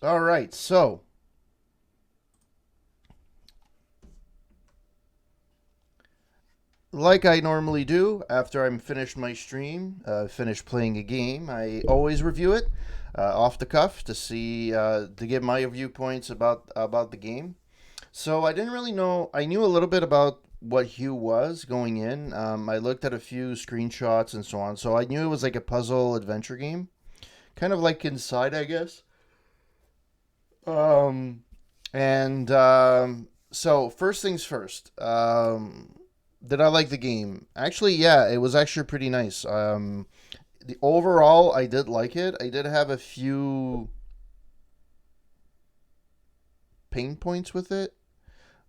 All right, so like I normally do, after I'm finished my stream, finished playing a game, I always review it off the cuff to see to give my viewpoints about the game. So I didn't really know. I knew a little bit about what Hue was going in. I looked at a few screenshots and so on. So I knew it was like a puzzle adventure game, kind of like Inside, I guess. Um, and first things first. Did I like the game? Actually, yeah, it was actually pretty nice. The overall, I did like it. I did have a few pain points with it,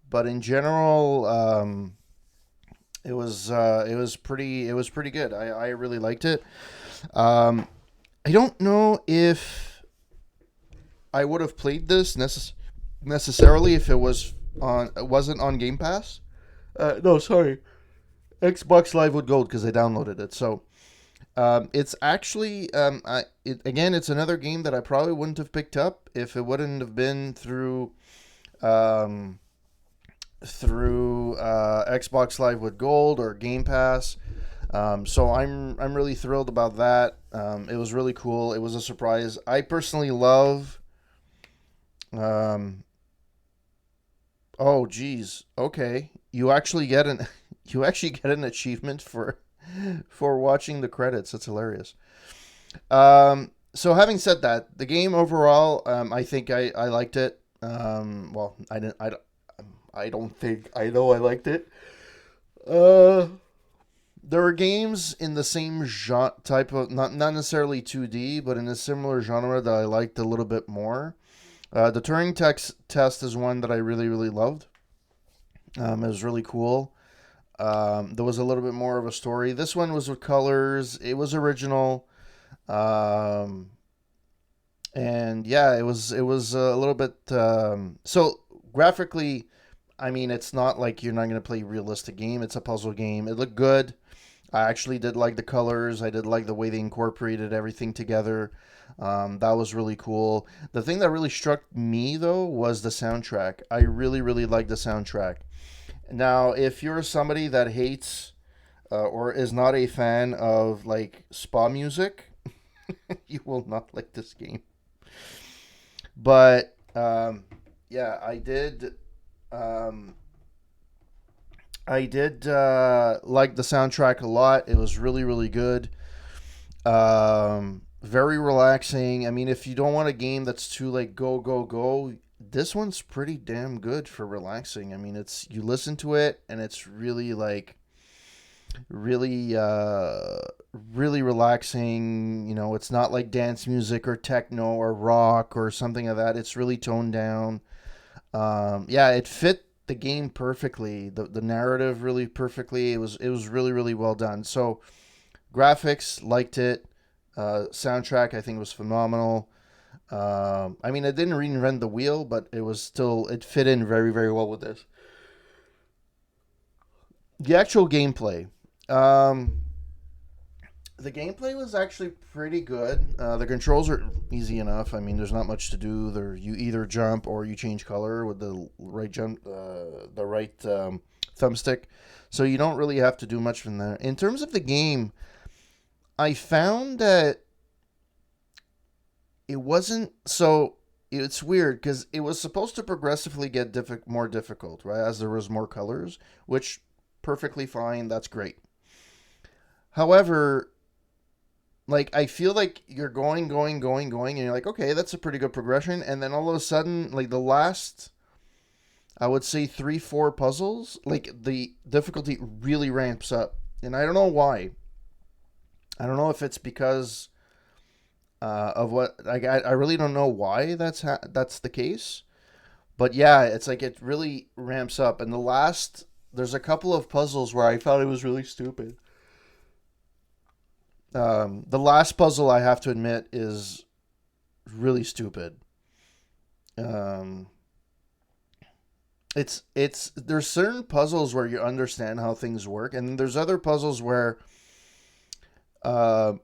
but in general, it was pretty good. I really liked it. Um, I don't know if I would have played this necessarily if it wasn't on Game Pass. No, sorry, Xbox Live with Gold because I downloaded it. So it's actually again, it's another game that I probably wouldn't have picked up if it wouldn't have been um, through Xbox Live with Gold or Game Pass. So I'm really thrilled about that. It was really cool. It was a surprise. I personally love. Um, oh, geez. Okay, you actually get an you actually get an achievement for watching the credits. That's hilarious. So having said that, the game overall, I think I liked it. Well, I don't think I know I liked it. Uh, there were games in the same type of not necessarily 2D, but in a similar genre that I liked a little bit more. The test is one that I really loved. It was really cool. There was a little bit more of a story. This one was with colors. It was original. Um, and yeah, it was a little bit so graphically. I mean, it's not like you're not going to play a realistic game. It's a puzzle game. It looked good. I actually did like the colors. I did like the way they incorporated everything together. That was really cool. The thing that really struck me though was the soundtrack. I really like the soundtrack. Now, if you're somebody that hates or is not a fan of like spa music, you will not like this game. But yeah, Um, I did like the soundtrack a lot. It was really good. Very relaxing. I mean, if you don't want a game that's too like go, this one's pretty damn good for relaxing. I mean, it's you listen to it and it's really like really really relaxing. You know, it's not like dance music or techno or rock or something like that. It's really toned down. Yeah, it fit the game perfectly. The narrative really perfectly. It was really well done. So graphics liked it. Soundtrack I think was phenomenal. I mean, it didn't reinvent the wheel, but it fit in very well with this. The actual gameplay. Um, the gameplay was actually pretty good. The controls are easy enough. I mean, there's not much to do. There, you either jump or you change color with the right thumbstick. So you don't really have to do much from there. In terms of the game, I found that it wasn't so. It's weird because it was supposed to progressively get more difficult, right? As there was more colors, which perfectly fine. That's great. However, like I feel like you're going, and you're like, okay, that's a pretty good progression, and then all of a sudden, like the last, I would say 3, 4 puzzles, like the difficulty really ramps up, and I don't know why. I don't know if it's because of what, like I really don't know why that's the case, but yeah, it's like it really ramps up, and there's a couple of puzzles where I thought it was really stupid. The last puzzle I have to admit is really stupid. Um, it's there's certain puzzles where you understand how things work, and there's other puzzles where uh,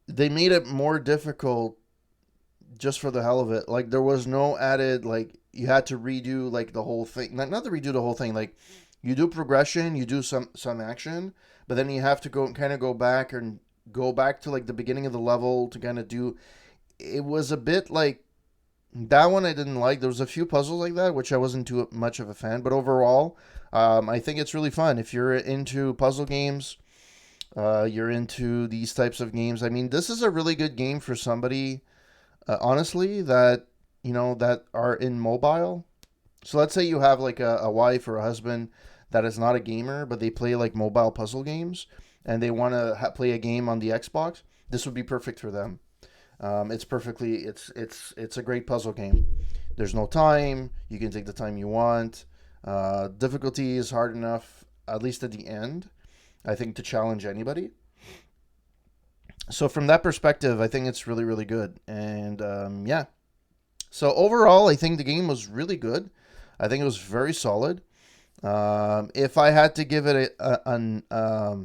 they made it more difficult just for the hell of it. Like there was no added like you had to redo like the whole thing. Not to redo the whole thing. Like you do progression, you do some action, but then you have to go kind of go back and go back to like the beginning of the level to kind of do. It was a bit like that one I didn't like. There was a few puzzles like that which I wasn't too much of a fan, but overall, I think it's really fun if you're into puzzle games. You're into these types of games. I mean, this is a really good game for somebody, honestly, that that are in mobile. So let's say you have like a wife or a husband that is not a gamer, but they play like mobile puzzle games, and they want to play a game on the Xbox. This would be perfect for them. It's perfectly. It's a great puzzle game. There's no time. You can take the time you want. Difficulty is hard enough, at least at the end. I think to challenge anybody. So from that perspective, I think it's really really good. And yeah. So overall, I think the game was really good. I think it was very solid. If I had to give it a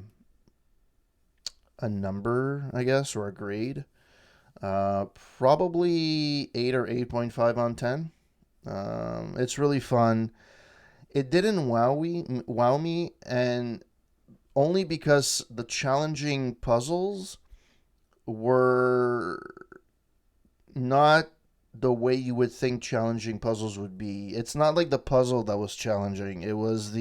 number, I guess, or a grade, probably 8 or 8.5 on 10. It's really fun. It didn't wow me, and only because the challenging puzzles were not the way you would think challenging puzzles would be. It's not like the puzzle that was challenging. It was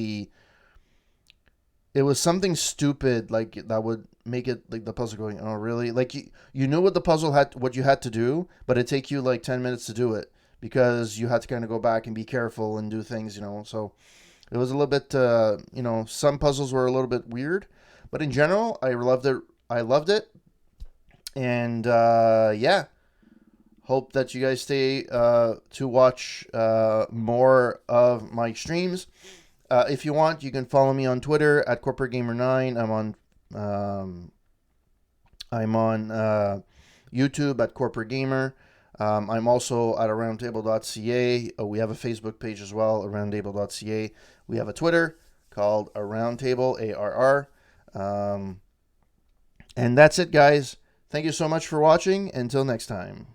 something stupid like that would make it like the puzzle going, "Oh, really?" Like you knew what the puzzle had what you had to do, but it take you like 10 minutes to do it because you had to kind of go back and be careful and do things. So it was a little bit some puzzles were a little bit weird, but in general, I loved it. I loved it. And yeah, hope that you guys stay to watch more of my streams. If you want, you can follow me on Twitter at CorporateGamer9. I'm on YouTube at Corporate Gamer. I'm also at aroundtable.ca. We have a Facebook page as well, aroundtable.ca. We have a Twitter called Aroundtable, ARR. And that's it, guys. Thank you so much for watching. Until next time.